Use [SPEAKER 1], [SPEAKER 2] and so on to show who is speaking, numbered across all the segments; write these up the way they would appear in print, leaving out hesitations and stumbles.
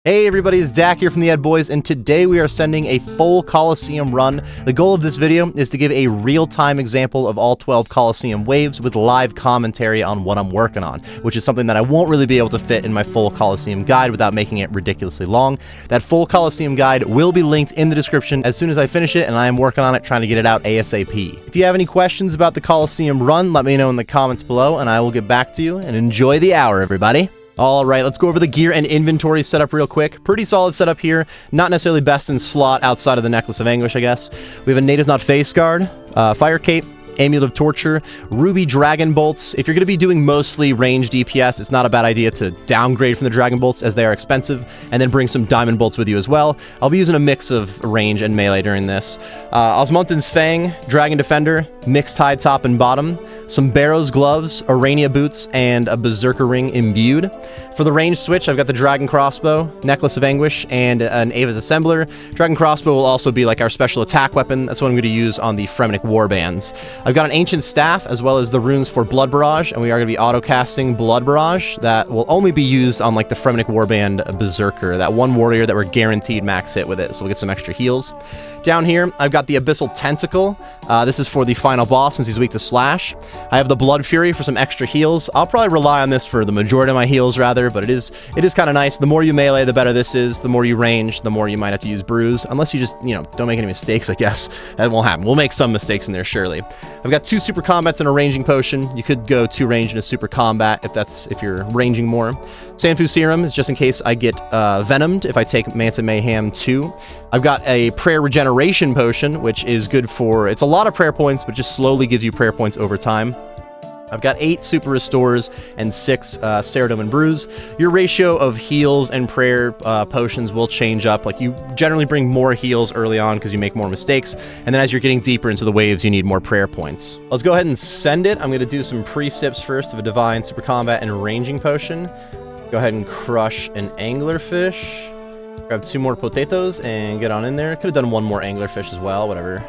[SPEAKER 1] Hey everybody, it's Dak here from the Ed Boys, and today we are sending a full Colosseum run. The goal of this video is to give a real-time example of all 12 Colosseum waves with live commentary on what I'm working on, which is something that I won't really be able to fit in my full Colosseum guide without making it ridiculously long. That full Colosseum guide will be linked in the description as soon as I finish it, and I am working on it, trying to get it out ASAP. If you have any questions about the Colosseum run, let me know in the comments below, and I will get back to you, and enjoy the hour, everybody. Alright, let's go over the gear and inventory setup real quick. Pretty solid setup here. Not necessarily best in slot outside of the Necklace of Anguish, I guess. We have a Natives Not Face Guard, Fire Cape, Amulet of Torture, Ruby Dragon Bolts. If you're going to be doing mostly range DPS, it's not a bad idea to downgrade from the Dragon Bolts as they are expensive, and then bring some Diamond Bolts with you as well. I'll be using a mix of range and melee during this. Osmumten's Fang, Dragon Defender, mixed high top and bottom, some Barrow's Gloves, Arania Boots, and a Berserker Ring imbued. For the range switch, I've got the Dragon Crossbow, Necklace of Anguish, and an Ava's Assembler. Dragon Crossbow will also be like our special attack weapon. That's what I'm going to use on the Fremennik Warbands. I've got an Ancient Staff, as well as the runes for Blood Barrage, and we are going to be auto-casting Blood Barrage. That will only be used on like the Fremennik Warband Berserker, that one warrior that we're guaranteed max hit with it, so we'll get some extra heals. Down here, I've got the Abyssal Tentacle. This is for the final boss, since he's weak to Slash. I have the Blood Fury for some extra heals. I'll probably rely on this for the majority of my heals, rather, but it is kind of nice. The more you melee, the better this is. The more you range, the more you might have to use Bruise. Unless you just, don't make any mistakes, I guess. That won't happen. We'll make some mistakes in there, surely. I've got 2 Super Combats and a Ranging Potion. You could go 2 range and a Super Combat if you're ranging more. Sanfu Serum is just in case I get Venomed if I take Manta Mayhem 2. I've got a Prayer Regeneration Potion, which is good for... It's a lot of prayer points, but just slowly gives you prayer points over time. I've got 8 Super Restores and 6 Ceridome and Bruise. Your ratio of heals and prayer potions will change up. Like, you generally bring more heals early on because you make more mistakes, and then as you're getting deeper into the waves, you need more prayer points. Let's go ahead and send it. I'm going to do some pre-sips first of a Divine, Super Combat, and Ranging Potion. Go ahead and crush an Anglerfish. Grab 2 more potatoes and get on in there. Could have done 1 more Anglerfish as well, whatever,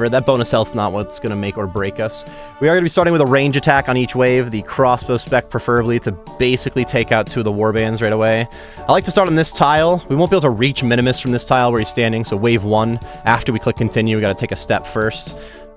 [SPEAKER 1] that bonus health's not what's going to make or break us. We are going to be starting with a range attack on each wave, the Crossbow spec preferably, to basically take out 2 of the warbands right away. I like to start on this tile. We won't be able to reach Minimus from this tile where he's standing, so wave 1, after we click continue, we got to take a step first.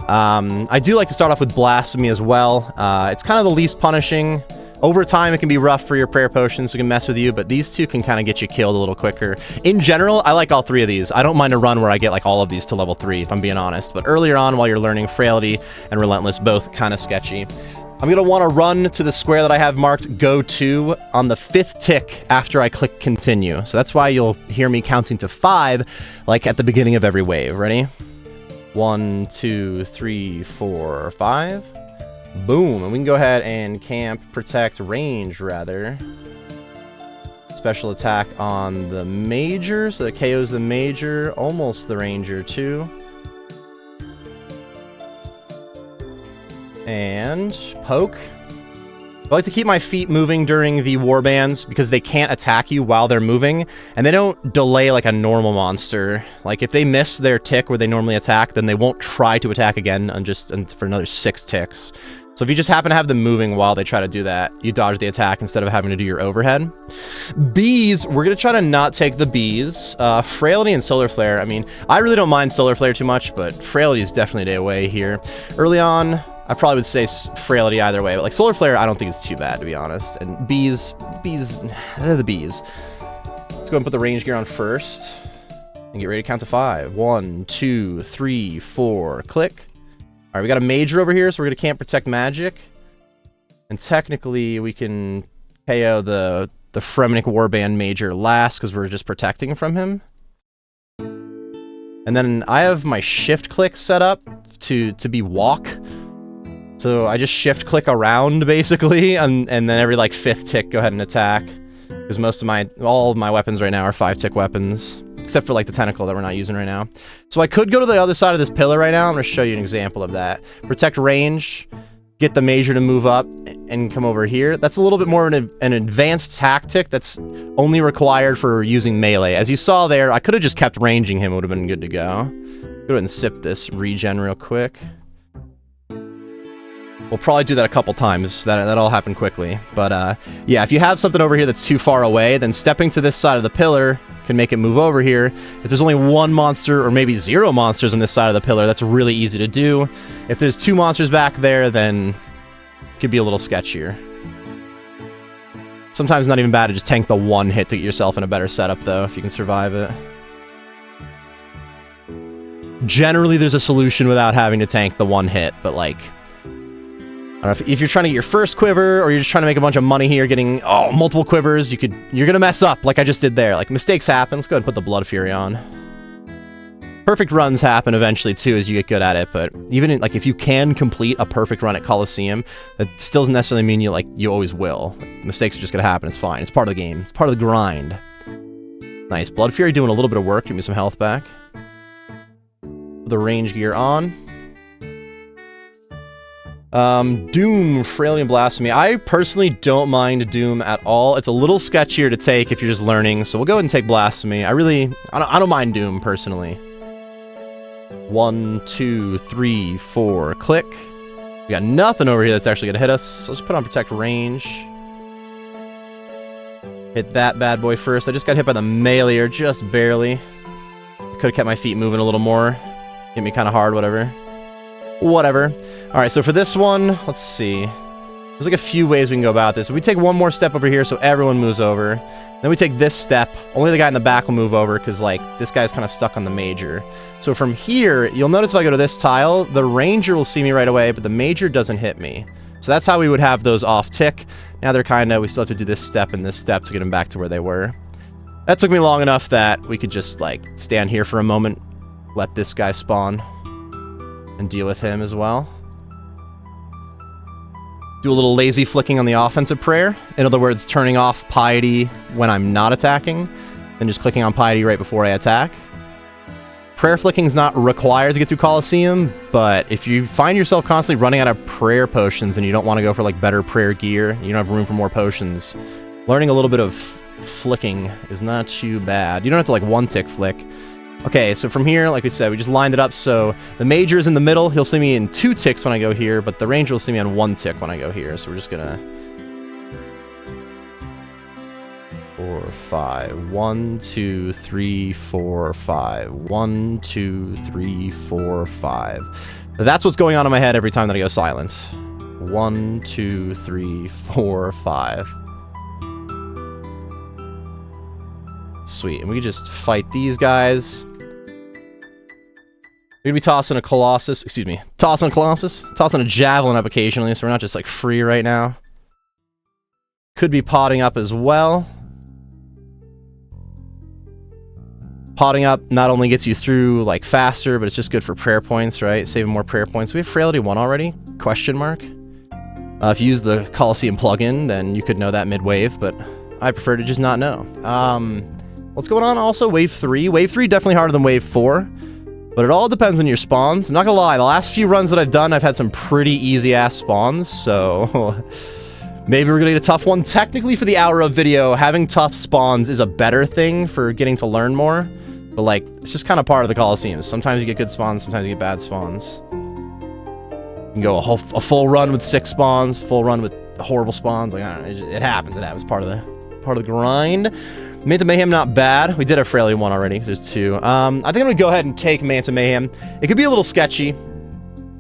[SPEAKER 1] I do like to start off with Blasphemy as well. It's kind of the least punishing. Over time, it can be rough for your prayer potions, so it can mess with you, but these 2 can kind of get you killed a little quicker. In general, I like all 3 of these. I don't mind a run where I get like all of these to level 3, if I'm being honest, but earlier on, while you're learning, Frailty and Relentless, both kind of sketchy. I'm going to want to run to the square that I have marked Go To on the 5th tick after I click Continue. So that's why you'll hear me counting to 5, like at the beginning of every wave. Ready? 1, 2, 3, 4, 5. Boom, and we can go ahead and camp, protect, range, rather. Special attack on the Major, so that KOs the Major, almost the Ranger, too. And poke. I like to keep my feet moving during the warbands because they can't attack you while they're moving, and they don't delay like a normal monster. Like, if they miss their tick where they normally attack, then they won't try to attack again for another 6 ticks. So if you just happen to have them moving while they try to do that, you dodge the attack instead of having to do your overhead. Bees, we're going to try to not take the bees. Frailty and Solar Flare, I mean, I really don't mind Solar Flare too much, but Frailty is definitely a day away here. Early on, I probably would say Frailty either way, but like Solar Flare, I don't think it's too bad, to be honest. And bees, they're the bees. Let's go and put the range gear on first and get ready to count to 5. 1, 2, 3, 4, click. Alright, we got a Major over here, so we're going to camp Protect Magic. And technically, we can KO the Fremennik Warband Major last, because we're just protecting from him. And then I have my shift click set up to be walk. So I just shift click around, basically, and then every like 5th tick, go ahead and attack. Because all of my weapons right now are 5-tick weapons. Except for like the tentacle that we're not using right now. So I could go to the other side of this pillar right now. I'm going to show you an example of that. Protect range, get the Major to move up and come over here. That's a little bit more an advanced tactic that's only required for using melee. As you saw there, I could have just kept ranging him, it would have been good to go. Go ahead and sip this regen real quick. We'll probably do that a couple times. That'll happen quickly. But yeah, if you have something over here that's too far away, then stepping to this side of the pillar can make it move over here. If there's only one monster, or maybe 0 monsters on this side of the pillar, that's really easy to do. If there's 2 monsters back there, then it could be a little sketchier. Sometimes not even bad to just tank the 1 hit to get yourself in a better setup, though, if you can survive it. Generally, there's a solution without having to tank the 1 hit, but like, I don't know, if you're trying to get your first quiver, or you're just trying to make a bunch of money here, getting multiple quivers, you're gonna mess up like I just did there. Like, mistakes happen. Let's go ahead and put the Blood Fury on. Perfect runs happen eventually too as you get good at it, but even in, like, if you can complete a perfect run at Colosseum, that still doesn't necessarily mean you always will. Like, mistakes are just gonna happen. It's fine. It's part of the game. It's part of the grind. Nice. Blood Fury doing a little bit of work. Give me some health back. Put the range gear on. Doom, Frailty, and Blasphemy. I personally don't mind Doom at all. It's a little sketchier to take if you're just learning, so we'll go ahead and take Blasphemy. I don't mind Doom, personally. 1, 2, 3, 4, click. We got nothing over here that's actually gonna hit us, so let's put on Protect Range. Hit that bad boy first. I just got hit by the melee, just barely. Could've kept my feet moving a little more. Hit me kind of hard, whatever. Whatever. Alright, so for this one, let's see. There's like a few ways we can go about this. If we take one more step over here so everyone moves over, then we take this step, only the guy in the back will move over because, like, this guy's kind of stuck on the major. So from here, you'll notice if I go to this tile, the ranger will see me right away, but the major doesn't hit me. So that's how we would have those off tick. Now they're kind of, we still have to do this step and this step to get them back to where they were. That took me long enough that we could just, like, stand here for a moment, let this guy spawn, and deal with him as well. Do a little lazy flicking on the offensive prayer. In other words, turning off piety when I'm not attacking, and just clicking on piety right before I attack. Prayer flicking is not required to get through Colosseum, but if you find yourself constantly running out of prayer potions and you don't want to go for like better prayer gear, you don't have room for more potions, learning a little bit of flicking is not too bad. You don't have to like 1-tick flick. Okay, so from here, like we said, we just lined it up so the major is in the middle. He'll see me in 2 ticks when I go here, but the ranger will see me on 1 tick when I go here. So we're just gonna 4, 5. 1, 2, 3, 4, 5. 1, 2, 3, 4, 5. That's what's going on in my head every time that I go silent. 1, 2, 3, 4, 5. Sweet, and we can just fight these guys. We're gonna be tossing a Colossus, tossing a Javelin up occasionally, so we're not just like free right now. Could be potting up as well. Potting up not only gets you through like faster, but it's just good for prayer points, right? Saving more prayer points. We have Frailty 1 already? Question mark. If you use the Colosseum plugin, then you could know that mid-wave, but I prefer to just not know. What's going on also? Wave 3. Wave 3 definitely harder than Wave 4. But it all depends on your spawns. I'm not gonna lie, the last few runs that I've done, I've had some pretty easy-ass spawns, so maybe we're gonna get a tough one. Technically, for the hour of video, having tough spawns is a better thing for getting to learn more. But, like, it's just kind of part of the Colosseum. Sometimes you get good spawns, sometimes you get bad spawns. You can go a full run with 6 spawns, full run with horrible spawns. Like, I don't know, it happens. It happens. Part of the grind. Manta Mayhem, not bad. We did have Frailty 1 already, because there's 2. I think I'm going to go ahead and take Manta Mayhem. It could be a little sketchy,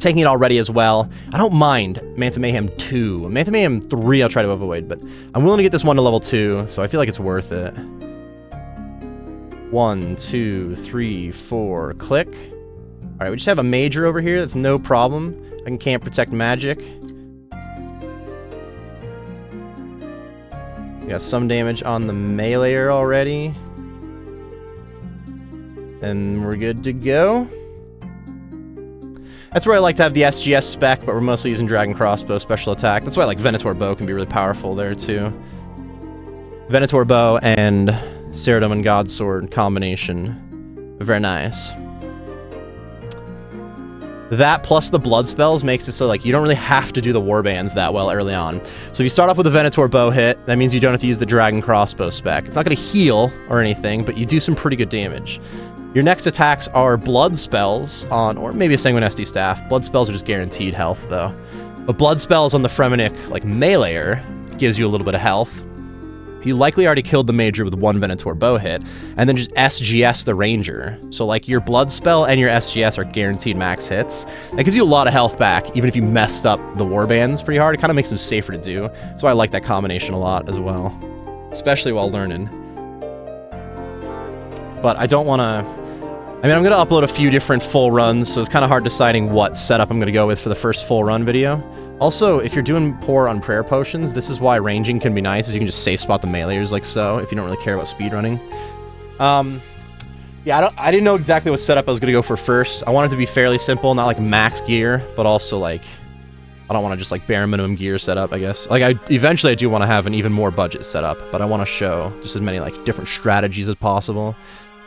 [SPEAKER 1] taking it already as well. I don't mind Manta Mayhem 2. Manta Mayhem 3 I'll try to avoid, but I'm willing to get this one to level 2, so I feel like it's worth it. 1, 2, 3, 4, click. Alright, we just have a major over here, that's no problem. I can camp Protect Magic. We got some damage on the meleeer already. And we're good to go. That's where I like to have the SGS spec, but we're mostly using Dragon Crossbow special attack. That's why like Venator Bow can be really powerful there too. Venator Bow and Ceratum and Godsword combination. Very nice. That plus the blood spells makes it so like you don't really have to do the warbands that well early on. So if you start off with a Venator Bow hit, that means you don't have to use the Dragon Crossbow spec. It's not going to heal or anything, but you do some pretty good damage. Your next attacks are blood spells on, or maybe a Sanguine SD Staff. Blood spells are just guaranteed health though. But blood spells on the Fremenic, like meleeer, gives you a little bit of health. You likely already killed the Major with one Venator bow hit, and then just SGS the Ranger. So like your blood spell and your SGS are guaranteed max hits. That gives you a lot of health back, even if you messed up the warbands pretty hard. It kind of makes them safer to do. That's why I like that combination a lot as well, especially while learning. But I don't want to... I mean, I'm going to upload a few different full runs, so it's kind of hard deciding what setup I'm going to go with for the first full run video. Also, if you're doing poor on prayer potions, this is why ranging can be nice, is you can just safe spot the meleeers like so, if you don't really care about speedrunning. Yeah, I didn't know exactly what setup I was going to go for first. I wanted it to be fairly simple, not like max gear, but also like, I don't want to just like bare minimum gear setup, I guess. Like, eventually I do want to have an even more budget setup, but I want to show just as many like different strategies as possible.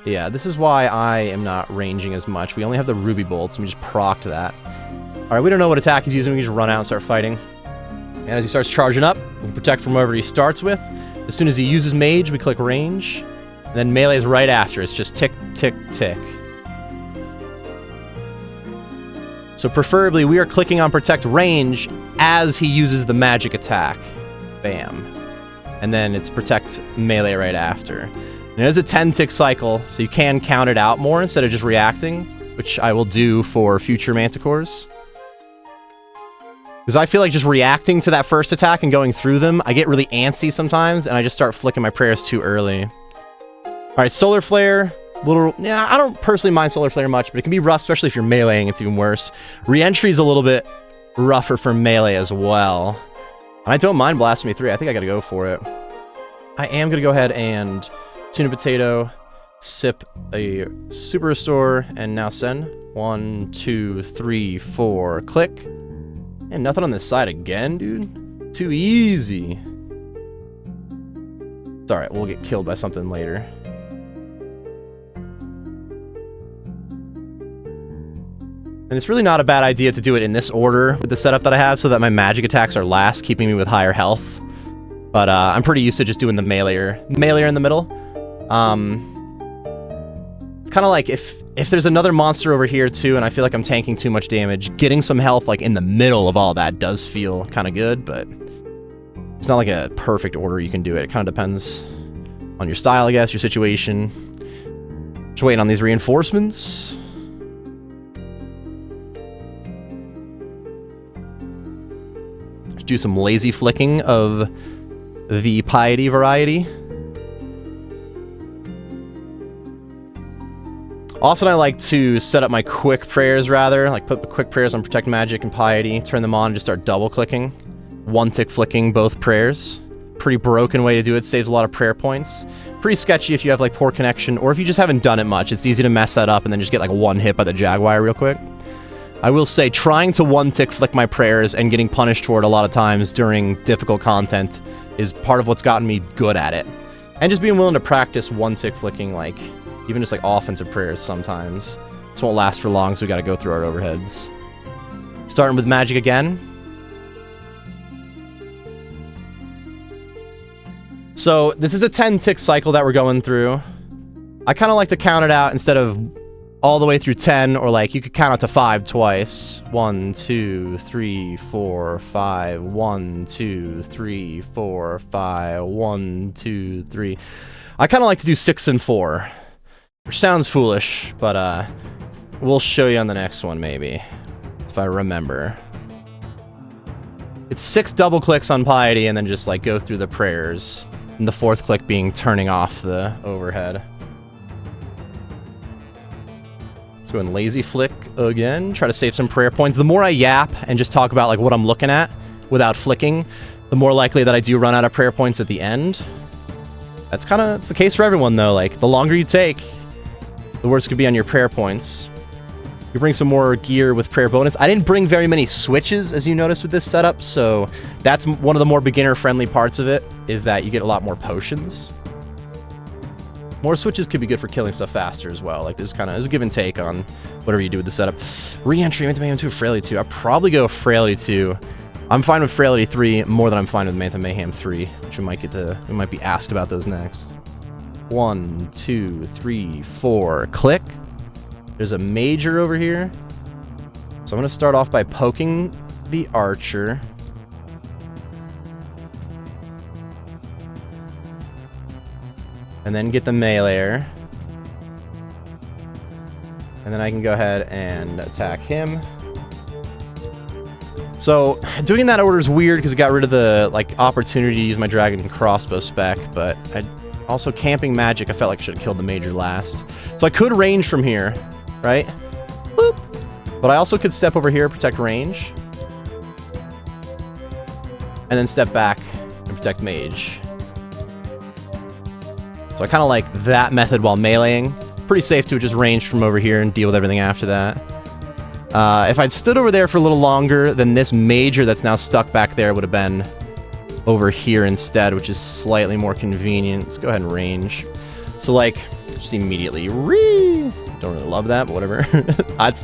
[SPEAKER 1] Yeah, this is why I am not ranging as much. We only have the ruby bolts, and we just procced that. Alright, we don't know what attack he's using, we can just run out and start fighting. And as he starts charging up, we'll protect from wherever he starts with. As soon as he uses mage, we click range. And then melee is right after, it's just tick, tick, tick. So preferably, we are clicking on protect range as he uses the magic attack. Bam. And then it's protect melee right after. And it is a 10-tick cycle, so you can count it out more instead of just reacting, which I will do for future Manticores. Because I feel like just reacting to that first attack and going through them, I get really antsy sometimes, and I just start flicking my prayers too early. Alright, Solar Flare. Yeah, I don't personally mind Solar Flare much, but it can be rough, especially if you're meleeing, it's even worse. Re-entry is a little bit rougher for melee as well. And I don't mind Blasphemy 3, I think I gotta go for it. I am gonna go ahead and tuna potato, sip a super restore, and now send. 1, 2, 3, 4, click. And nothing on this side again, dude. Too easy. It's alright, we'll get killed by something later. And it's really not a bad idea to do it in this order with the setup that I have so that my magic attacks are last, keeping me with higher health. But I'm pretty used to just doing the meleeer in the middle. It's kind of like if there's another monster over here too, and I feel like I'm tanking too much damage, getting some health like in the middle of all that does feel kind of good, but it's not like a perfect order you can do it. It kind of depends on your style, I guess, your situation. Just waiting on these reinforcements. Do some lazy flicking of the piety variety. Often I like to set up my quick prayers rather, like put the quick prayers on Protect Magic and Piety, turn them on and just start double clicking. One tick flicking both prayers. Pretty broken way to do it, saves a lot of prayer points. Pretty sketchy if you have like poor connection, or if you just haven't done it much, it's easy to mess that up and then just get like one hit by the Jaguar real quick. I will say, trying to one-tick flick my prayers and getting punished for it a lot of times during difficult content is part of what's gotten me good at it. And just being willing to practice one-tick flicking, like, even just like offensive prayers sometimes. This won't last for long, so we gotta go through our overheads. Starting with magic again. So, this is a 10-tick cycle that we're going through. I kind of like to count it out instead of all the way through 10, or like you could count out to 5 twice. 1, 2, 3, 4, 5. 1, 2, 3, 4, 5. 1, 2, 3. I kind of like to do 6 and 4. Which sounds foolish, but we'll show you on the next one maybe, if I remember. It's 6 double clicks on Piety and then just like go through the prayers. And the 4th click being turning off the overhead. Go and lazy flick again, try to save some prayer points. The more I yap and just talk about like what I'm looking at without flicking, the more likely that I do run out of prayer points at the end. That's kind of the case for everyone though. Like the longer you take, the worse it could be on your prayer points. You bring some more gear with prayer bonus. I didn't bring very many switches as you noticed with this setup, so that's one of the more beginner friendly parts of it, is that you get a lot more potions. More switches could be good for killing stuff faster as well. Like, this kind of is a give and take on whatever you do with the setup. Re-entry, Manta Mayhem 2, Frailty 2. I'd probably go Frailty 2. I'm fine with Frailty 3 more than I'm fine with Manta Mayhem 3, which we might be asked about those next. 1, 2, 3, 4. Click. There's a major over here. So I'm going to start off by poking the archer. And then get the meleeer. And then I can go ahead and attack him. So, doing in that order is weird because it got rid of the, like, opportunity to use my dragon and crossbow spec, but also camping magic, I felt like I should have killed the major last. So I could range from here, right? Boop. But I also could step over here, protect range. And then step back and protect mage. So I kind of like that method while meleeing. Pretty safe to just range from over here and deal with everything after that. If I'd stood over there for a little longer, then this major that's now stuck back there would have been over here instead, which is slightly more convenient. Let's go ahead and range. So, like, just immediately, don't really love that, but whatever. It's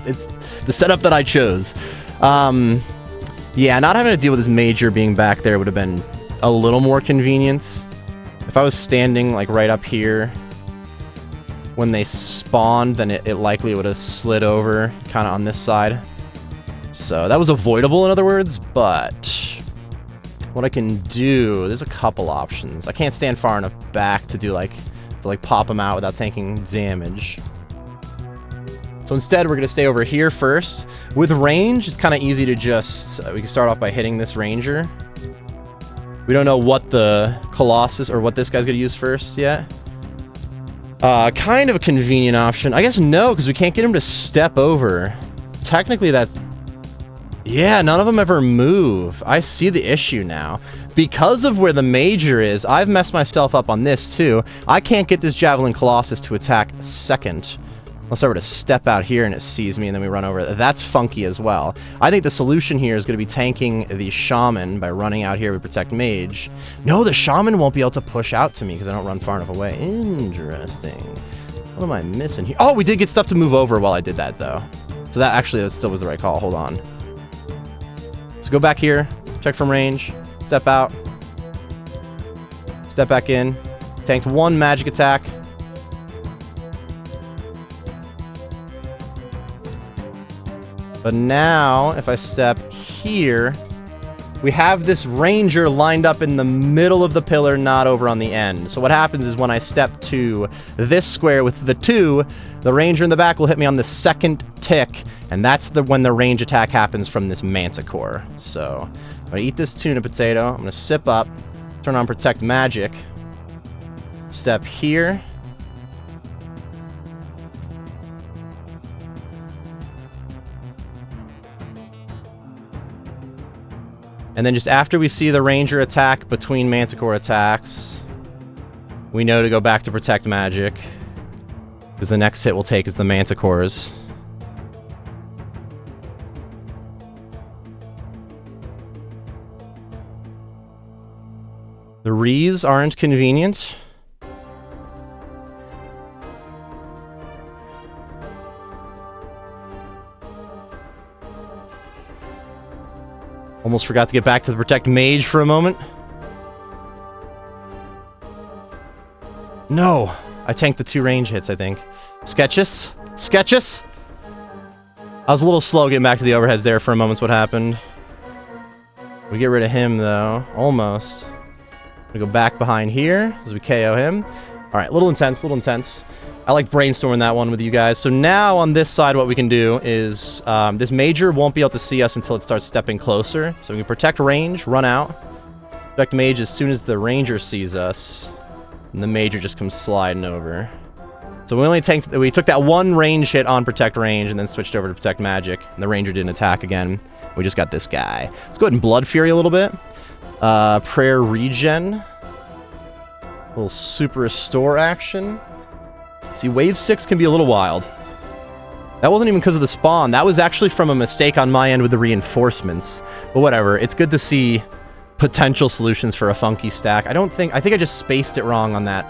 [SPEAKER 1] the setup that I chose. Yeah, not having to deal with this major being back there would have been a little more convenient. If I was standing, like, right up here when they spawned, then it likely would have slid over kind of on this side. So that was avoidable, in other words, but what I can do, there's a couple options. I can't stand far enough back to do like pop them out without taking damage. So instead, we're gonna stay over here first. With range, it's kind of easy to just, we can start off by hitting this ranger. We don't know what the Colossus or what this guy's gonna use first yet. Kind of a convenient option. I guess no, because we can't get him to step over. Technically that... Yeah, none of them ever move. I see the issue now. Because of where the major is, I've messed myself up on this too. I can't get this Javelin Colossus to attack second. Unless I were to step out here and it sees me and then we run over it. That's funky as well. I think the solution here is going to be tanking the Shaman by running out here to protect Mage. No, the Shaman won't be able to push out to me because I don't run far enough away. Interesting. What am I missing here? Oh, we did get stuff to move over while I did that, though. So that actually still was the right call. Hold on. So go back here. Check from range. Step out. Step back in. Tanked one magic attack. But now, if I step here, we have this ranger lined up in the middle of the pillar, not over on the end. So what happens is when I step to this square with the 2, the ranger in the back will hit me on the second tick, and that's when the range attack happens from this manticore. So I'm going to eat this tuna potato. I'm going to sip up, turn on Protect Magic, step here. And then just after we see the ranger attack between manticore attacks, we know to go back to Protect Magic, because the next hit we'll take is the manticores. The Rees aren't convenient. Almost forgot to get back to the Protect Mage for a moment. No! I tanked the 2 range hits, I think. Sketches? Sketches? I was a little slow getting back to the overheads there for a moment's what happened. We get rid of him, though. Almost. We go back behind here as we KO him. Alright, little intense, little intense. I like brainstorming that one with you guys. So now on this side, what we can do is this major won't be able to see us until it starts stepping closer. So we can protect range, run out, protect mage as soon as the ranger sees us, and the major just comes sliding over. So we took that 1 range hit on protect range and then switched over to protect magic, and the ranger didn't attack again. We just got this guy. Let's go ahead and Blood Fury a little bit. Prayer regen. A little super restore action. See, wave 6 can be a little wild. That wasn't even because of the spawn. That was actually from a mistake on my end with the reinforcements. But whatever. It's good to see potential solutions for a funky stack. I think I just spaced it wrong on that.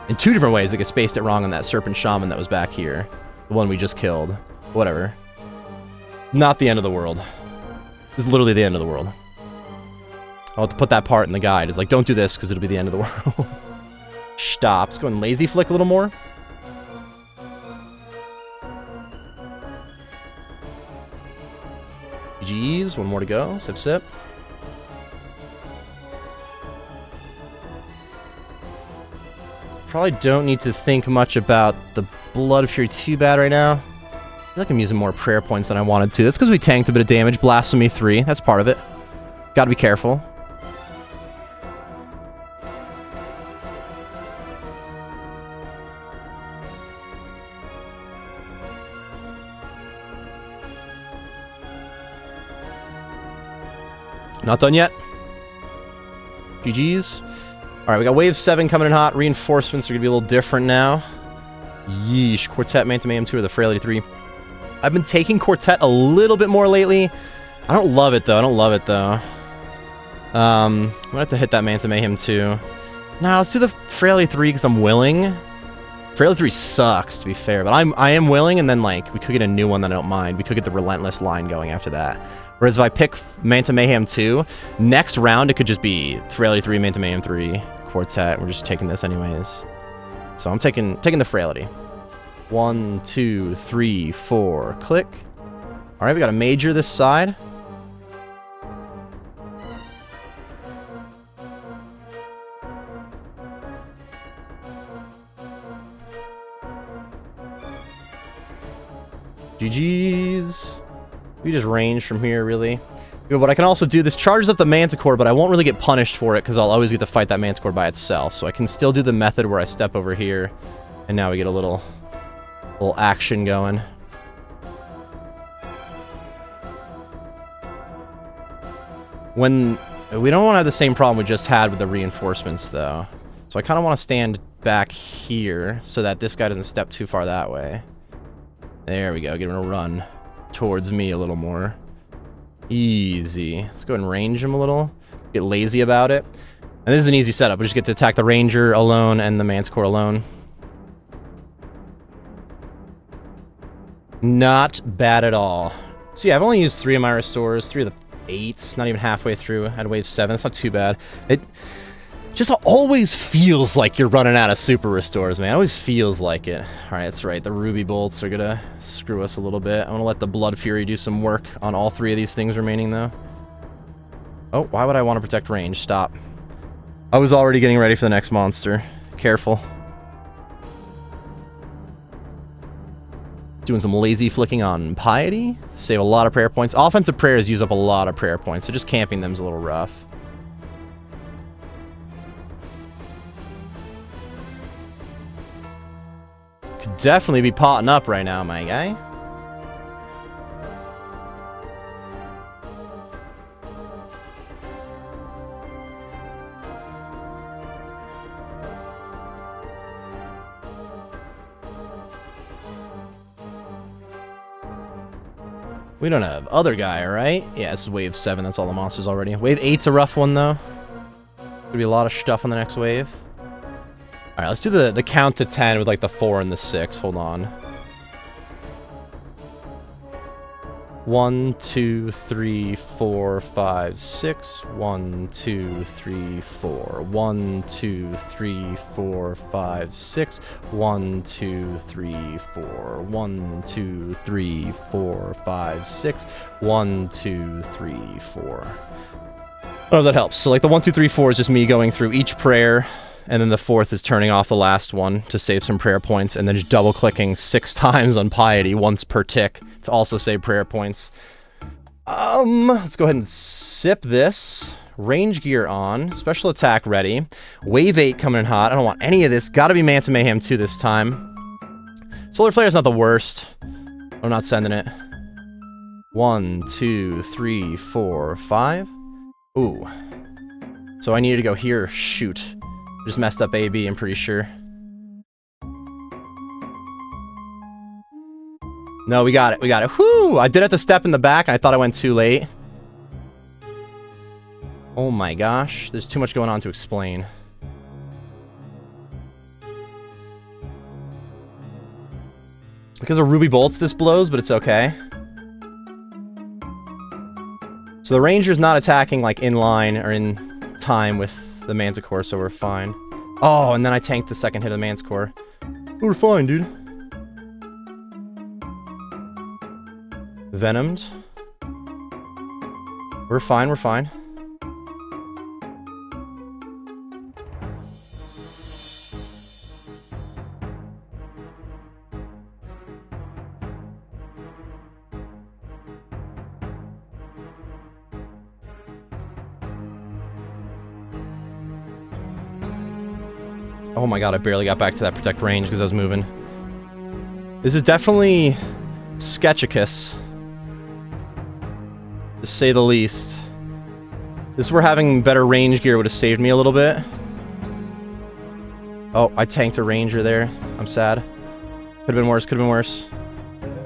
[SPEAKER 1] In 2 different ways, I think I spaced it wrong on that Serpent Shaman that was back here. The one we just killed. Whatever. Not the end of the world. This is literally the end of the world. I'll have to put that part in the guide. It's like, don't do this because it'll be the end of the world. Stop. Let's go and lazy flick a little more. Jeez, one more to go. Sip, sip. Probably don't need to think much about the Blood Fury too bad right now. I feel like I'm using more prayer points than I wanted to. That's because we tanked a bit of damage. Blasphemy 3. That's part of it. Gotta be careful. Not done yet. GG's. Alright, we got wave 7 coming in hot. Reinforcements are going to be a little different now. Yeesh. Quartet, Manta Mayhem 2, or the Frailty 3. I've been taking Quartet a little bit more lately. I don't love it, though. I'm going to have to hit that Manta Mayhem 2. Nah, let's do the Frailty 3 because I'm willing. Frailty 3 sucks, to be fair. But I am willing, and then, like, we could get a new one that I don't mind. We could get the Relentless line going after that. Whereas if I pick Manta Mayhem 2, next round it could just be Frailty 3, Manta Mayhem 3, Quartet. We're just taking this anyways. So I'm taking the Frailty. 1, 2, 3, 4, click. Alright, we got a Major this side. GG's. We just range from here, really. But I can also do this charges up the Manticore, but I won't really get punished for it because I'll always get to fight that Manticore by itself. So I can still do the method where I step over here, and now we get a little action going. When we don't want to have the same problem we just had with the reinforcements, though. So I kind of want to stand back here so that this guy doesn't step too far that way. There we go. Get him to run towards me a little more. Easy. Let's go ahead and range him a little. Get lazy about it. And this is an easy setup. We just get to attack the Ranger alone and the Manticore alone. Not bad at all. So yeah, I've only used 3 of my restores, 3 of the 8, not even halfway through at wave 7. That's not too bad. It just always feels like you're running out of super restores, man. It always feels like it. Alright, that's right. The Ruby Bolts are gonna screw us a little bit. I'm gonna let the Blood Fury do some work on all 3 of these things remaining, though. Oh, why would I want to protect range? Stop. I was already getting ready for the next monster. Careful. Doing some lazy flicking on Piety. Save a lot of prayer points. Offensive prayers use up a lot of prayer points, so just camping them's a little rough. Could definitely be potting up right now, my guy. We don't have other guy, right? Yeah, this is wave 7. That's all the monsters already. Wave 8's a rough one, though. Gonna be a lot of stuff on the next wave. Alright, let's do the count to 10 with, like, the 4 and the 6. Hold on. 1, 2, 3, 4, 5, 6. 1, 2, 3, 4. 1, 2, 3, 4, 5, 6. 1, 2, 3, 4. 1, 2, 3, 4, 5, 6. 1, 2, 3, 4. Oh, that helps. So, like, the 1, 2, 3, 4 is just me going through each prayer, and then the 4th is turning off the last one to save some prayer points, and then just double-clicking 6 times on Piety, once per tick, to also save prayer points. Let's go ahead and sip this. Range gear on. Special attack ready. Wave 8 coming in hot. I don't want any of this. Gotta be Manta Mayhem 2 this time. Solar Flare's not the worst. I'm not sending it. 1, 2, 3, 4, 5. Ooh. So I needed to go here. Shoot. Just messed up AB, I'm pretty sure. No, we got it. We got it. Whew! I did have to step in the back, and I thought I went too late. Oh my gosh. There's too much going on to explain. Because of Ruby Bolts, this blows, but it's okay. So the Ranger's not attacking, like, in line or in time with the Manticore, so we're fine. Oh, and then I tanked the second hit of the Manticore. We're fine, dude. Venomed. We're fine, we're fine. Oh my god, I barely got back to that protect range because I was moving. This is definitely sketchicus, to say the least. This is where having better range gear would have saved me a little bit. Oh, I tanked a ranger there. I'm sad. Could have been worse, could have been worse.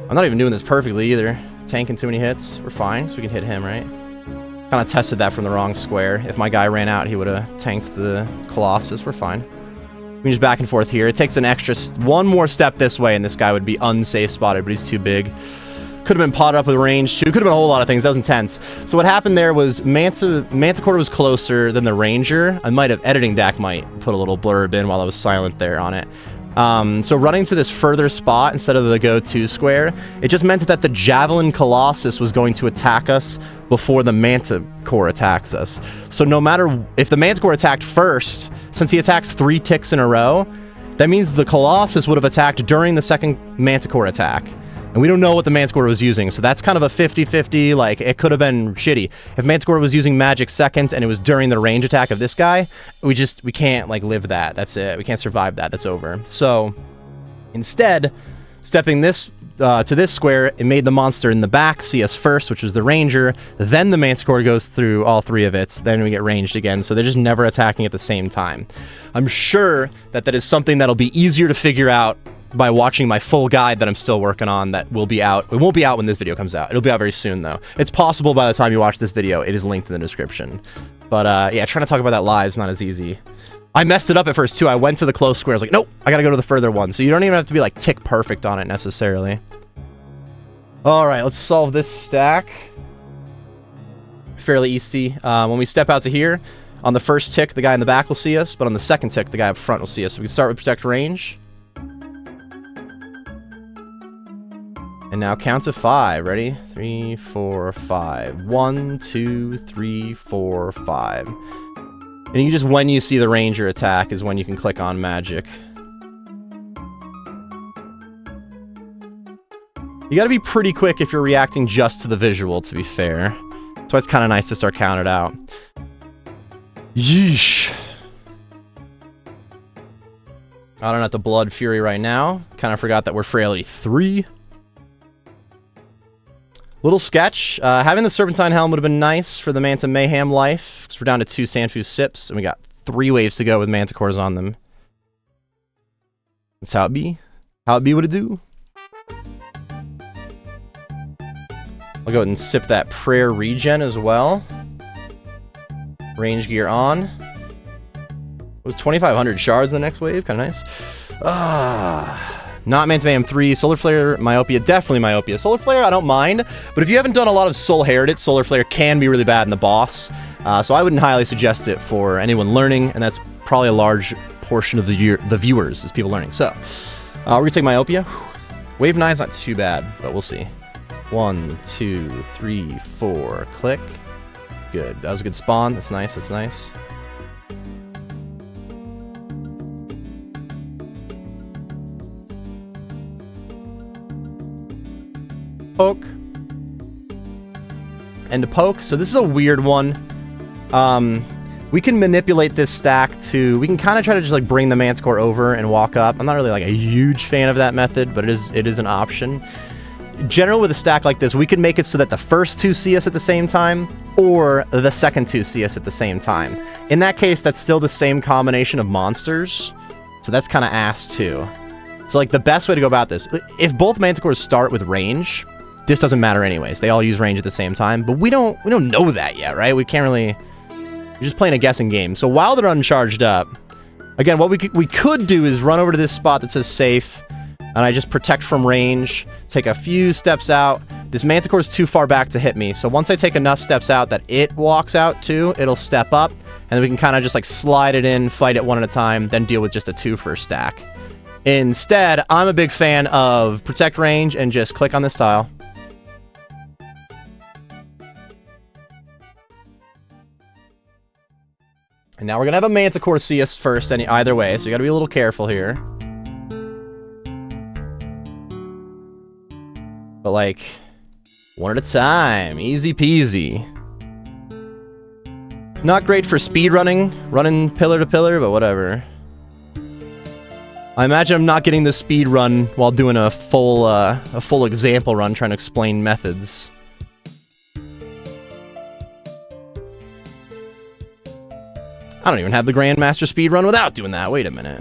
[SPEAKER 1] I'm not even doing this perfectly either. Tanking too many hits. We're fine, so we can hit him, right? Kind of tested that from the wrong square. If my guy ran out, he would have tanked the Colossus. We're fine. We can just back and forth here. It takes an extra one more step this way, and this guy would be unsafe spotted, but he's too big. Could have been potted up with range, too. Could have been a whole lot of things. That was intense. So what happened there was Manticore was closer than the Ranger. I might have, editing DAC might put a little blurb in while I was silent there on it. So running to this further spot instead of the go-to square, it just meant that the Javelin Colossus was going to attack us before the Manticore attacks us. So no matter if the Manticore attacked first, since he attacks 3 ticks in a row, that means the Colossus would have attacked during the second Manticore attack. And we don't know what the Manticore was using, so that's kind of a 50-50, like, it could have been shitty. If Manticore was using magic second and it was during the range attack of this guy, we can't, like, live that. That's it. We can't survive that. That's over. So, instead, stepping this to this square, it made the monster in the back see us first, which was the Ranger, then the Manticore goes through all 3 of it, then we get ranged again, so they're just never attacking at the same time. I'm sure that that is something that'll be easier to figure out by watching my full guide that I'm still working on that will be out. It won't be out when this video comes out. It'll be out very soon, though. It's possible by the time you watch this video. It is linked in the description. But, yeah, trying to talk about that live is not as easy. I messed it up at first, too. I went to the close square. I was like, nope, I gotta go to the further one. So you don't even have to be, like, tick perfect on it, necessarily. Alright, let's solve this stack. Fairly easy. When we step out to here, on the first tick, the guy in the back will see us, but on the second tick, the guy up front will see us. So we can start with protect range. And now count to 5. Ready? 3, 4, 5. 1, 2, 3, 4, 5. And you just, when you see the Ranger attack, is when you can click on magic. You gotta be pretty quick if you're reacting just to the visual, to be fair. That's why it's kind of nice to start counting it out. Yeesh. I don't have the Blood Fury right now. Kind of forgot that we're Frailty 3. Little sketch. Having the Serpentine Helm would have been nice for the Manta Mayhem life, because we're down to 2 Sandfuse Sips, and we got 3 waves to go with Manticores on them. That's how it be. How it be what it do. I'll go ahead and sip that Prayer Regen as well. Range gear on. It was 2,500 shards in the next wave. Kind of nice. Not Manta Mayhem 3. Solar Flare, Myopia. Definitely Myopia. Solar Flare, I don't mind. But if you haven't done a lot of Soul Heralded, Solar Flare can be really bad in the boss. So I wouldn't highly suggest it for anyone learning. And that's probably a large portion of the viewers is people learning. So, we're going to take Myopia. Wave 9's not too bad, but we'll see. 1, 2, 3, 4. Click. Good. That was a good spawn. That's nice. That's nice. Poke. And a poke. So this is a weird one. We can manipulate this stack to... We can kind of try to just like bring the Manticore over and walk up. I'm not really like a huge fan of that method, but it is an option. Generally with a stack like this, we can make it so that the first 2 see us at the same time, or the second 2 see us at the same time. In that case, that's still the same combination of monsters. So that's kind of ass too. So like the best way to go about this, if both Manticores start with range, this doesn't matter anyways. They all use range at the same time, but we don't know that yet, right? We can't really... You're just playing a guessing game. So while they're uncharged up, again, what we could do is run over to this spot that says safe, and I just protect from range, take a few steps out. This Manticore is too far back to hit me, so once I take enough steps out that it walks out too, it'll step up, and then we can kind of just like slide it in, fight it one at a time, then deal with just a 2 for a stack. Instead, I'm a big fan of protect range and just click on this tile. And now we're gonna have a Manticore see us first either way, so you gotta be a little careful here. But like, one at a time, easy peasy. Not great for speed running pillar to pillar, but whatever. I imagine I'm not getting the speed run while doing a full example run trying to explain methods. I don't even have the Grandmaster speed run without doing that. Wait a minute.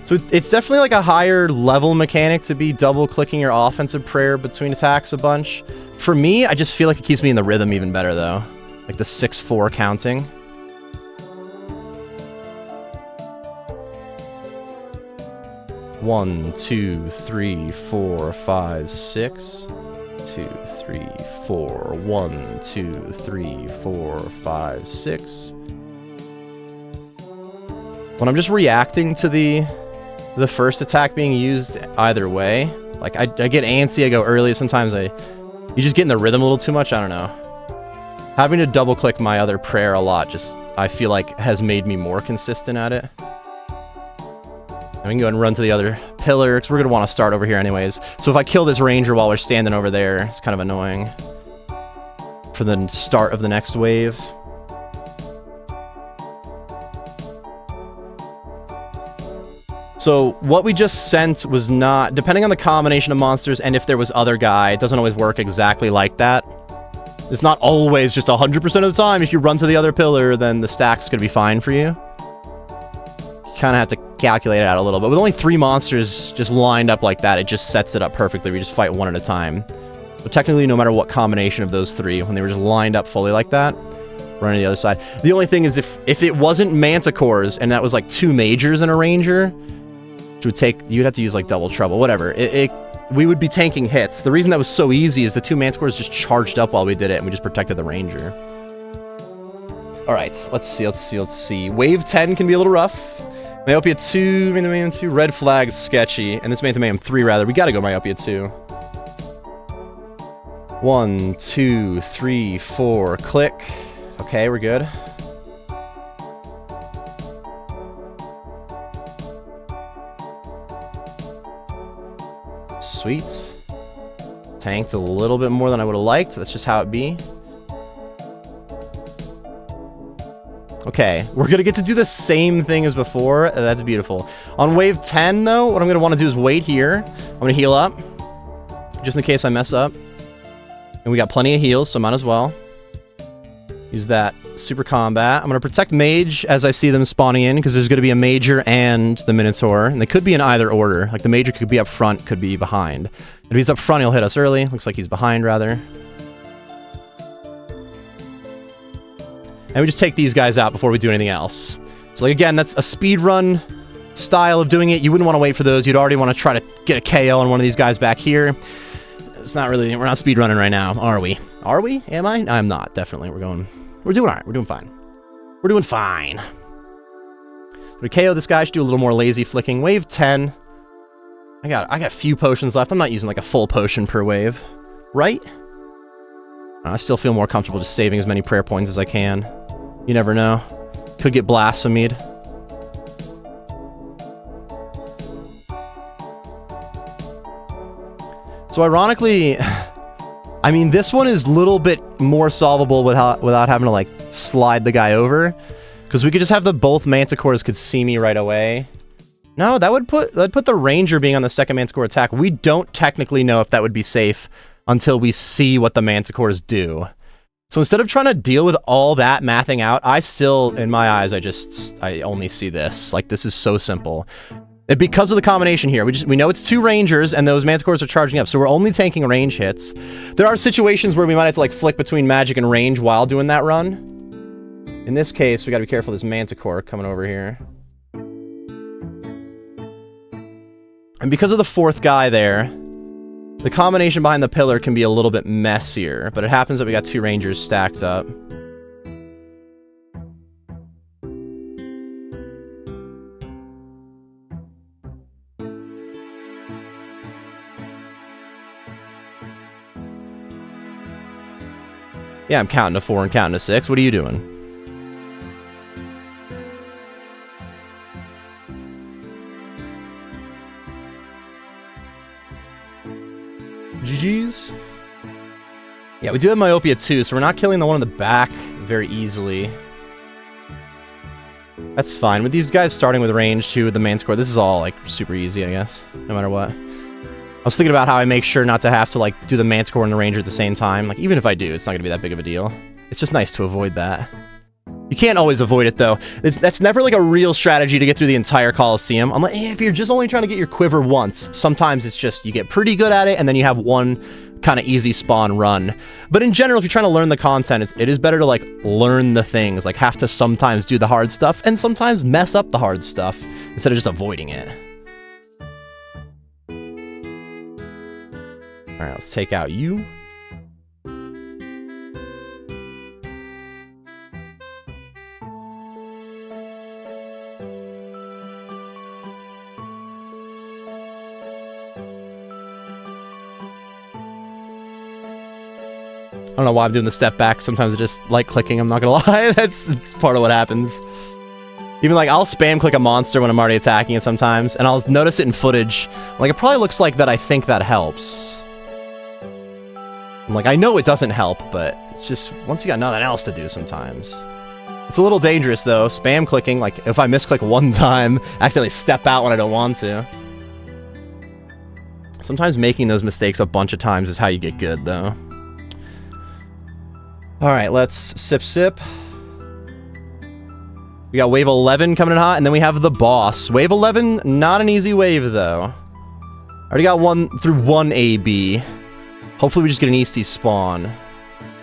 [SPEAKER 1] So it's definitely like a higher level mechanic to be double clicking your offensive prayer between attacks a bunch. For me, I just feel like it keeps me in the rhythm even better though. Like the 6-4 counting. 1, 2, 3, 4, 5, 6. 2, 3, 4. 1, 2, 3, 4, 5, 6. When I'm just reacting to the first attack being used either way, like I get antsy, I go early, sometimes you just get in the rhythm a little too much, I don't know. Having to double click my other prayer a lot just, I feel like, has made me more consistent at it. And we can go ahead and run to the other pillar, because we're going to want to start over here anyways. So if I kill this ranger while we're standing over there, it's kind of annoying for the start of the next wave. So what we just sent was not, depending on the combination of monsters and if there was other guy, it doesn't always work exactly like that. It's not always just 100% of the time. If you run to the other pillar, then the stack's going to be fine for you. You kind of have to calculate it out a little, but with only 3 monsters just lined up like that, it just sets it up perfectly. We just fight one at a time. But technically, no matter what combination of those 3, when they were just lined up fully like that, running to the other side. The only thing is if it wasn't Manticores and that was like 2 majors and a ranger, which would take, you'd have to use like double trouble, whatever. We would be tanking hits. The reason that was so easy is the 2 Manticores just charged up while we did it, and we just protected the ranger. All right, let's see. Wave 10 can be a little rough. Myopia 2, Mayhem 2, red flag, sketchy. And this Mayhem 3, rather. We gotta go Myopia 2. 1, 2, 3, 4, click. Okay, we're good. Sweet. Tanked a little bit more than I would have liked. That's just how it be. Okay, we're gonna get to do the same thing as before. That's beautiful. On wave 10, though, what I'm gonna want to do is wait here. I'm gonna heal up, just in case I mess up. And we got plenty of heals, so might as well use that super combat. I'm gonna protect mage as I see them spawning in, because there's gonna be a major and the Minotaur, and they could be in either order. Like the major could be up front, could be behind. If he's up front, he'll hit us early. Looks like he's behind, rather. And we just take these guys out before we do anything else. So, like, again, that's a speedrun style of doing it. You wouldn't want to wait for those. You'd already want to try to get a KO on one of these guys back here. It's not really, we're not speedrunning right now, are we? Are we? Am I? I'm not, definitely. We're doing all right. We're doing fine. We're doing fine. So we KO this guy. Should do a little more lazy flicking. Wave 10. I got a few potions left. I'm not using like a full potion per wave. Right? I still feel more comfortable just saving as many prayer points as I can. You never know. Could get blasphemed. So ironically, I mean, this one is a little bit more solvable without having to like slide the guy over, because we could just have both Manticores could see me right away. No, that'd put the ranger being on the second Manticore attack. We don't technically know if that would be safe until we see what the Manticores do. So instead of trying to deal with all that mathing out, I still, in my eyes, I only see this. Like, this is so simple. Because of the combination here, we know it's 2 rangers and those Manticores are charging up, so we're only tanking range hits. There are situations where we might have to like flick between magic and range while doing that run. In this case, we gotta be careful of this Manticore coming over here. And because of the 4th guy there, the combination behind the pillar can be a little bit messier, but it happens that we got 2 rangers stacked up. Yeah, I'm counting to 4 and counting to 6. What are you doing? GG's. Yeah, we do have myopia too, so we're not killing the one in the back very easily. That's fine. With these guys starting with range too, with the Manticore, this is all like super easy, I guess, no matter what. I was thinking about how I make sure not to have to like do the Manticore and the Ranger at the same time. Like even if I do, it's not gonna be that big of a deal. It's just nice to avoid that. You can't always avoid it though. That's never like a real strategy to get through the entire Colosseum. Unless, if you're just only trying to get your quiver once, sometimes it's just you get pretty good at it and then you have one kind of easy spawn run. But in general, if you're trying to learn the content, it is better to like learn the things, like have to sometimes do the hard stuff and sometimes mess up the hard stuff instead of just avoiding it. All right, let's take out you. I don't know why I'm doing the step back. Sometimes I just like clicking, I'm not gonna lie. That's part of what happens. Even like, I'll spam click a monster when I'm already attacking it sometimes, and I'll notice it in footage. Like, it probably looks like that I think that helps. I'm like, I know it doesn't help, but it's just, once you got nothing else to do sometimes. It's a little dangerous though, spam clicking, like if I misclick one time, accidentally step out when I don't want to. Sometimes making those mistakes a bunch of times is how you get good though. Alright, let's sip. We got wave 11 coming in hot, and then we have the boss. Wave 11, not an easy wave, though. Already got one through 1 AB. Hopefully we just get an Eastie spawn.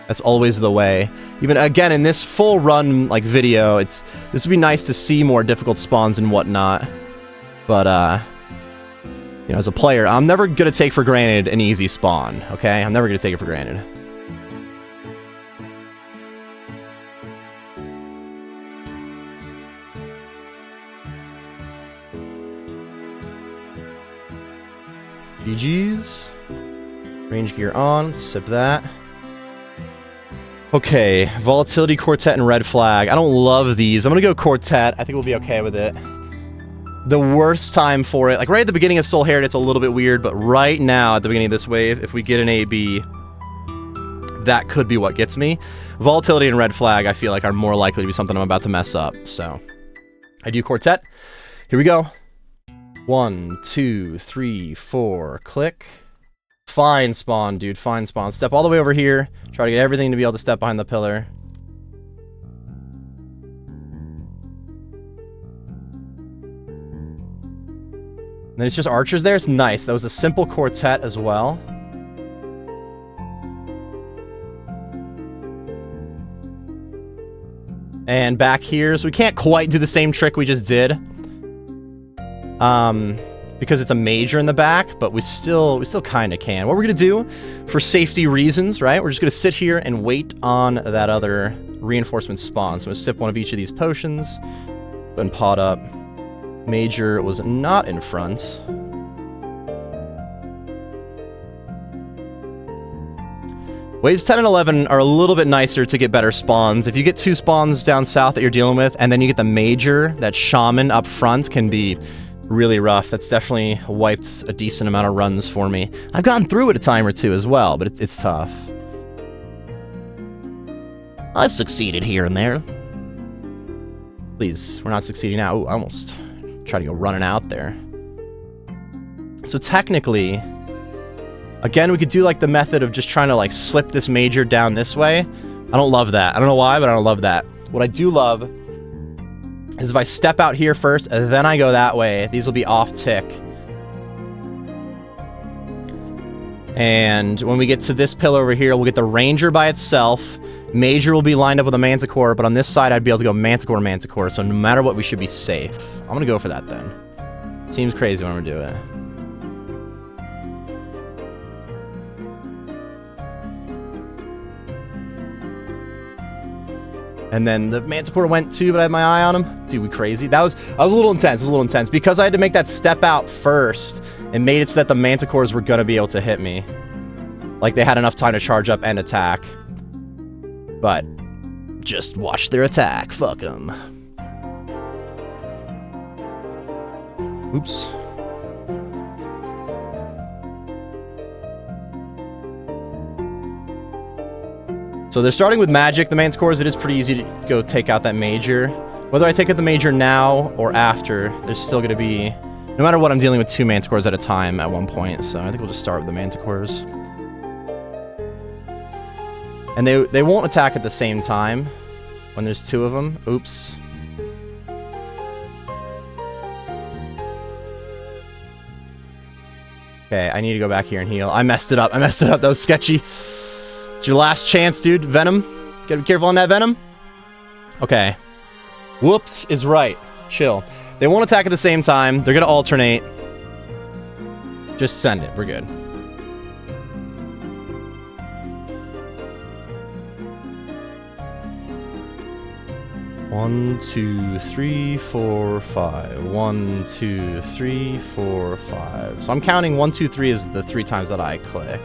[SPEAKER 1] That's always the way. Even, again, in this full run, like, video, this would be nice to see more difficult spawns and whatnot. But, you know, as a player, I'm never gonna take for granted an easy spawn, okay? I'm never gonna take it for granted. GG's. Range gear on. Sip that. Okay. Volatility, Quartet, and Red Flag. I don't love these. I'm gonna go Quartet. I think we'll be okay with it. The worst time for it, like right at the beginning of Soul Heritage, it's a little bit weird, but right now at the beginning of this wave, if we get an AB, that could be what gets me. Volatility and Red Flag, I feel like, are more likely to be something I'm about to mess up, so I do Quartet. Here we go. 1, 2, 3, 4, click. Fine spawn, dude, fine spawn. Step all the way over here. Try to get everything to be able to step behind the pillar. And then it's just archers there. It's nice. That was a simple quartet as well. And back here, so we can't quite do the same trick we just did. Because it's a major in the back, but we still kind of can. What we're gonna do, for safety reasons, right? We're just gonna sit here and wait on that other reinforcement spawn. So I'm gonna sip one of each of these potions, and pot up. Major was not in front. Waves 10 and 11 are a little bit nicer to get better spawns. If you get 2 spawns down south that you're dealing with, and then you get the major, that shaman up front can be really rough. That's definitely wiped a decent amount of runs for me. I've gotten through it a time or two as well, but it's tough. I've succeeded here and there. Please, we're not succeeding now. Ooh, I almost tried to go running out there. So technically, again, we could do like the method of just trying to like slip this major down this way. I don't love that. I don't know why, but I don't love that. What I do love is if I step out here first, then I go that way. These will be off tick. And when we get to this pillar over here, we'll get the Ranger by itself. Major will be lined up with a Manticore, but on this side, I'd be able to go Manticore, Manticore. So no matter what, we should be safe. I'm going to go for that then. Seems crazy when I'm going to do it. And then the Manticore went too, but I had my eye on him. Dude, we crazy. I was a little intense. It was a little intense. Because I had to make that step out first, it made it so that the Manticores were going to be able to hit me. Like, they had enough time to charge up and attack. But just watch their attack. Fuck them. Oops. So they're starting with magic, the Mancores. It is pretty easy to go take out that major. Whether I take out the major now or after, there's still going to be... No matter what, I'm dealing with 2 Mancores at a time at one point, so I think we'll just start with the Mancores. And they won't attack at the same time when there's 2 of them. Oops. Okay, I need to go back here and heal. I messed it up. That was sketchy. It's your last chance, dude. Venom. Gotta be careful on that Venom. Okay. Whoops is right. Chill. They won't attack at the same time. They're gonna alternate. Just send it. We're good. One, two, three, four, five. 1, 2, 3, 4, 5. So I'm counting 1, 2, 3 as the 3 times that I click.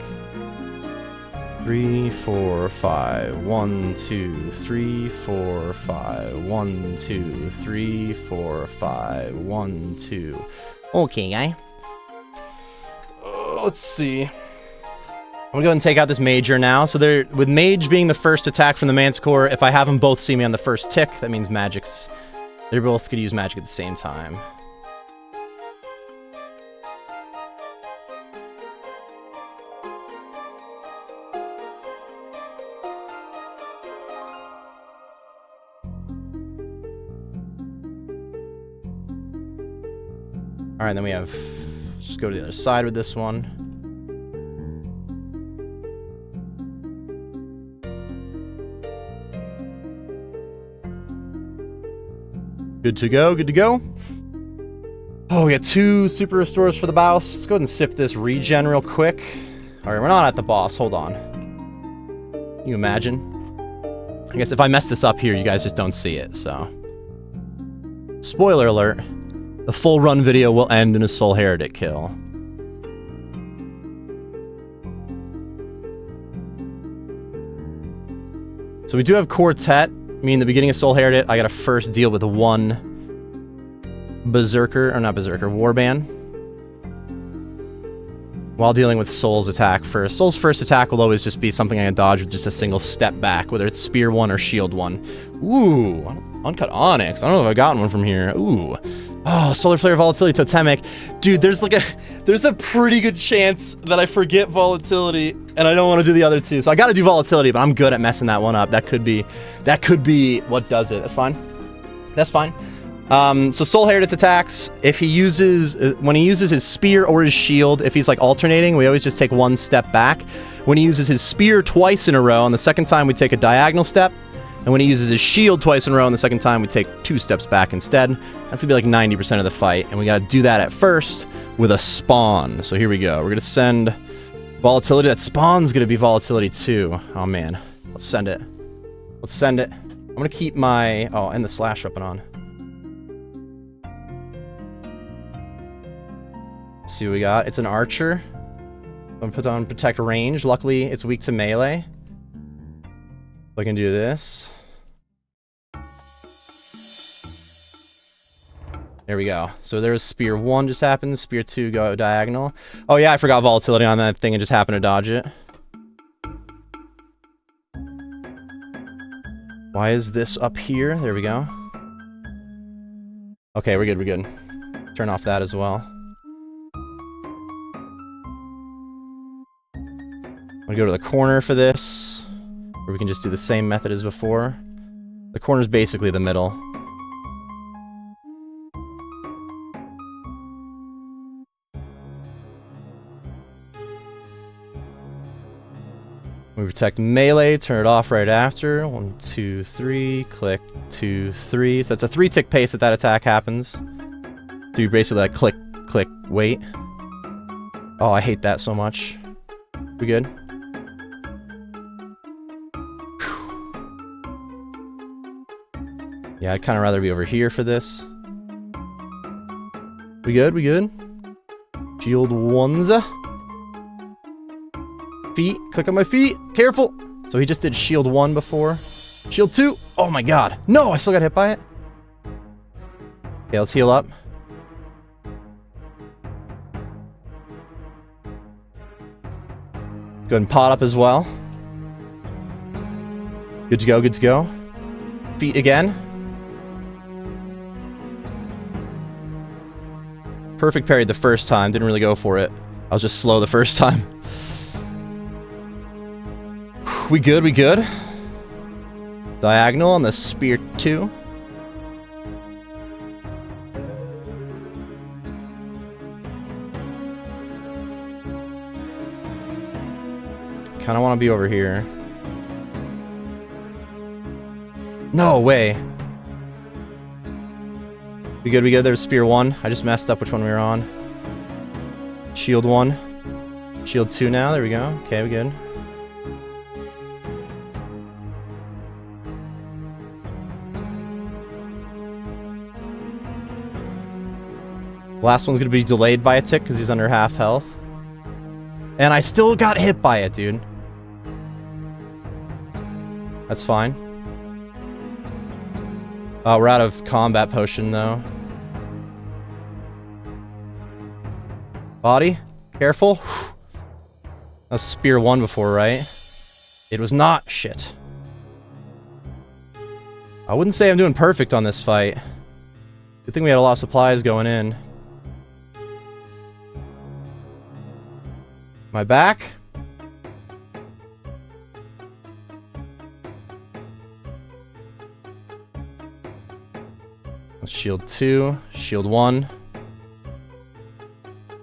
[SPEAKER 1] 3, 4, 5. 1, 2, 3, 4, 5. 1, 2, 3, 4, 5. 1, 2. Okay, guy. Let's see. I'm gonna go ahead and take out this Major now. So they're with Mage being the first attack from the Manticore. If I have them both see me on the first tick, that means Magic's. They're both could use Magic at the same time. Alright, then we have... Just go to the other side with this one. Good to go, good to go. Oh, we got 2 super restores for the boss. Let's go ahead and sip this regen real quick. Alright, we're not at the boss. Hold on. Can you imagine? I guess if I mess this up here, you guys just don't see it, so... Spoiler alert. The full run video will end in a Soul Heretic kill. So we do have Quartet. I mean, the beginning of Soul Heretic, I gotta first deal with 1 Berserker, or not Berserker, Warband. While dealing with Soul's attack first. Soul's first attack will always just be something I can dodge with just a single step back, whether it's Spear 1 or Shield 1. Ooh, Uncut Onyx. I don't know if I've gotten one from here. Ooh. Oh, Solar Flare, Volatility, Totemic. Dude, there's a pretty good chance that I forget Volatility, and I don't want to do the other 2. So I gotta do Volatility, but I'm good at messing that one up. That could be what does it. That's fine. That's fine. So Soul Heretic attacks, if he uses, when he uses his Spear or his Shield, if he's like alternating, we always just take 1 step back. When he uses his Spear twice in a row, on the second time we take a diagonal step. And when he uses his Shield twice in a row, and the second time we take 2 steps back instead. That's gonna be like 90% of the fight, and we gotta do that at first with a Spawn. So here we go. We're gonna send Volatility. That Spawn's gonna be Volatility too. Oh man, let's send it. Let's send it. I'm gonna keep my and the slash weapon on. Let's see what we got. It's an Archer. I'm gonna put on Protect Range. Luckily, it's weak to melee. So I can do this. There we go. So there's Spear 1 just happened. Spear 2 go diagonal. Oh yeah, I forgot Volatility on that thing and just happened to dodge it. Why is this up here? There we go. Okay, we're good, we're good. Turn off that as well. I'm gonna go to the corner for this. Or we can just do the same method as before. The corner's basically the middle. We protect melee, turn it off right after. 1, 2, 3, click, 2, 3. So it's a 3-tick pace that attack happens. So you basically like click, click, wait. Oh, I hate that so much. We good? Yeah, I'd kind of rather be over here for this. We good? We good? Shield 1s. Feet. Click on my feet. Careful. So he just did shield 1 before. Shield 2. Oh my god. No, I still got hit by it. Okay, let's heal up. Go ahead and pot up as well. Good to go, good to go. Feet again. Perfect parried the first time. Didn't really go for it. I was just slow the first time. We good, we good. Diagonal on the spear 2. Kind of want to be over here. No way. We good, we good. There's spear 1. I just messed up which one we were on. Shield 1. Shield 2 now. There we go. Okay, we good. Last one's gonna be delayed by a tick because he's under half health. And I still got hit by it, dude. That's fine. We're out of combat potion, though. Body. Careful. That was spear 1 before, right? It was not. Shit. I wouldn't say I'm doing perfect on this fight. Good thing we had a lot of supplies going in. My back. Shield 2, shield 1.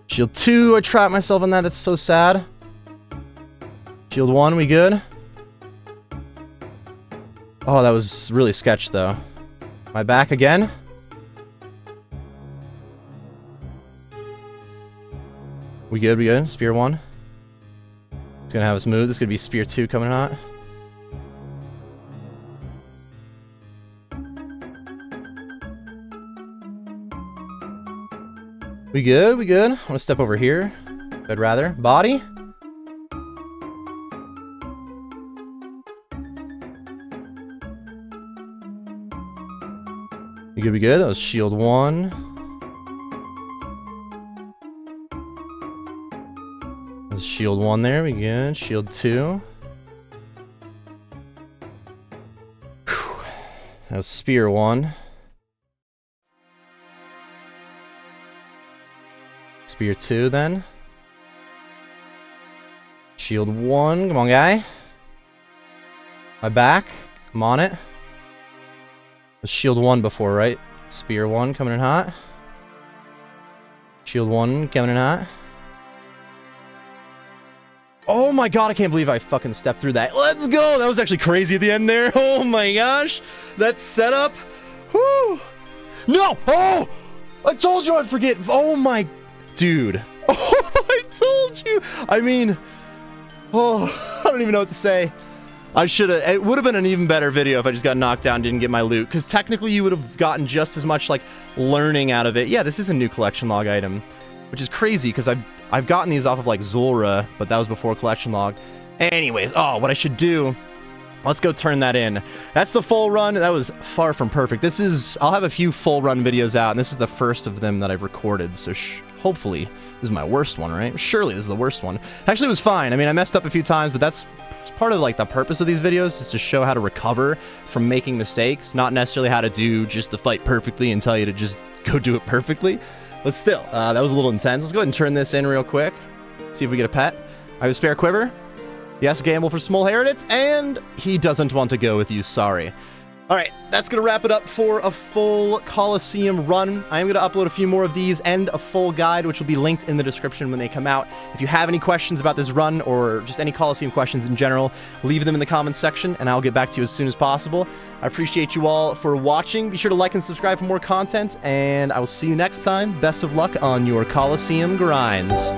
[SPEAKER 1] Shield 2, I trapped myself on that, that's so sad. Shield 1, we good? Oh, that was really sketch though. My back again. We good, we good? Spear 1. It's gonna have us move, this could be spear 2 coming out. We good, we good. I want to step over here. I'd rather. Body. We good, we good. That was shield 1. That was shield 1 there, we good. Shield 2. Whew. That was spear 1. Spear 2 then. Shield 1. Come on, guy. My back. I'm on it. Was shield 1 before, right? Spear 1 coming in hot. Shield 1 coming in hot. Oh my god, I can't believe I fucking stepped through that. Let's go! That was actually crazy at the end there. Oh my gosh. That setup. Whew. No! Oh! I told you I'd forget. Oh my... Dude. Oh, I told you. I mean, oh, I don't even know what to say. I should have, it would have been an even better video if I just got knocked down and didn't get my loot. Because technically you would have gotten just as much, like, learning out of it. Yeah, this is a new collection log item. Which is crazy, because I've gotten these off of, like, Zulra, but that was before collection log. Anyways, oh, what I should do... Let's go turn that in. That's the full run. That was far from perfect. This is... I'll have a few full run videos out, and this is the first of them that I've recorded, so hopefully this is my worst one, right? Surely this is the worst one. Actually, it was fine. I mean, I messed up a few times, but that's part of, like, the purpose of these videos is to show how to recover from making mistakes, not necessarily how to do just the fight perfectly and tell you to just go do it perfectly. But still, that was a little intense. Let's go ahead and turn this in real quick. See if we get a pet. I have a spare quiver. Yes, gamble for small inheritance, and he doesn't want to go with you, sorry. Alright, that's going to wrap it up for a full Colosseum run. I am going to upload a few more of these and a full guide, which will be linked in the description when they come out. If you have any questions about this run, or just any Colosseum questions in general, leave them in the comments section, and I'll get back to you as soon as possible. I appreciate you all for watching. Be sure to like and subscribe for more content, and I will see you next time. Best of luck on your Colosseum grinds.